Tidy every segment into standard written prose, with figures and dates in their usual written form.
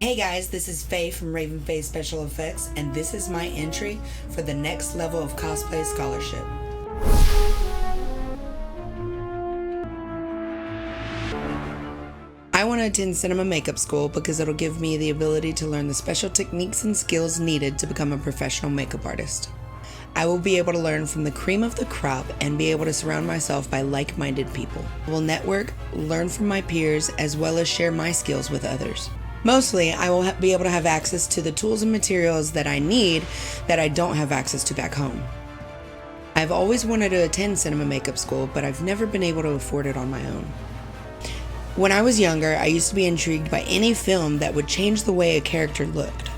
Hey guys, this is Faye from Raven Faye Special FX, and this is my entry for the next level of cosplay scholarship. I want to attend cinema makeup school because it'll give me the ability to learn the special techniques and skills needed to become a professional makeup artist. I will be able to learn from the cream of the crop and be able to surround myself by like-minded people. I will network, learn from my peers, as well as share my skills with others. Mostly, I will be able to have access to the tools and materials that I need that I don't have access to back home. I've always wanted to attend cinema makeup school, but I've never been able to afford it on my own. When I was younger, I used to be intrigued by any film that would change the way a character looked.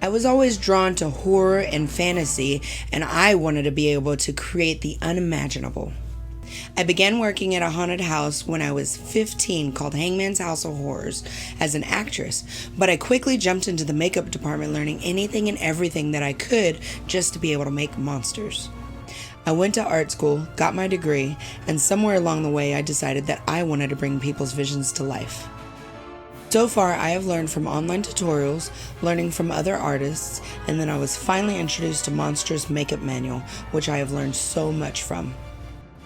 I was always drawn to horror and fantasy, and I wanted to be able to create the unimaginable. I began working at a haunted house when I was 15 called Hangman's House of Horrors as an actress, but I quickly jumped into the makeup department learning anything and everything that I could just to be able to make monsters. I went to art school, got my degree, and somewhere along the way I decided that I wanted to bring people's visions to life. So far, I have learned from online tutorials, learning from other artists, and then I was finally introduced to Monster's Makeup Manual, which I have learned so much from.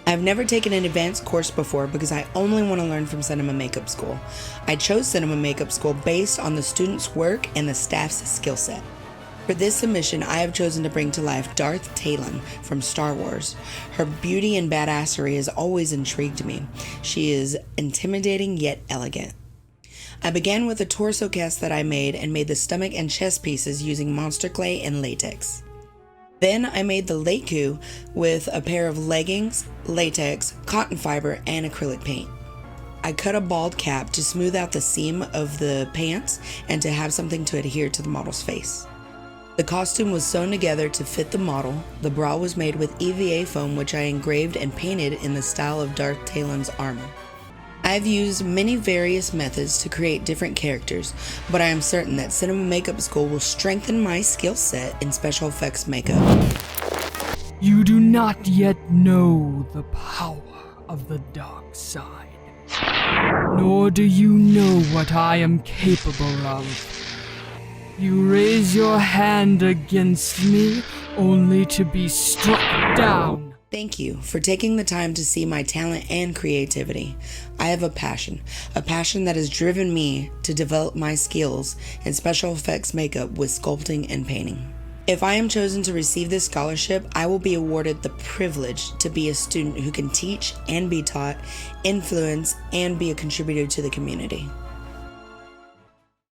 I've never taken an advanced course before because I only want to learn from cinema makeup school. I chose cinema makeup school based on the students' work and the staff's skill set. For this submission, I have chosen to bring to life Darth Talon from Star Wars. Her beauty and badassery has always intrigued me. She is intimidating yet elegant. I began with a torso cast that I made and made the stomach and chest pieces using monster clay and latex. Then I made the Lekku with a pair of leggings, latex, cotton fiber, and acrylic paint. I cut a bald cap to smooth out the seam of the pants and to have something to adhere to the model's face. The costume was sewn together to fit the model. The bra was made with EVA foam, which I engraved and painted in the style of Darth Talon's armor. I've used many various methods to create different characters, but I am certain that cinema makeup school will strengthen my skill set in special effects makeup. You do not yet know the power of the dark side, nor do you know what I am capable of. You raise your hand against me only to be struck down. Thank you for taking the time to see my talent and creativity. I have a passion that has driven me to develop my skills in special effects makeup with sculpting and painting. If I am chosen to receive this scholarship, I will be awarded the privilege to be a student who can teach and be taught, influence, and be a contributor to the community.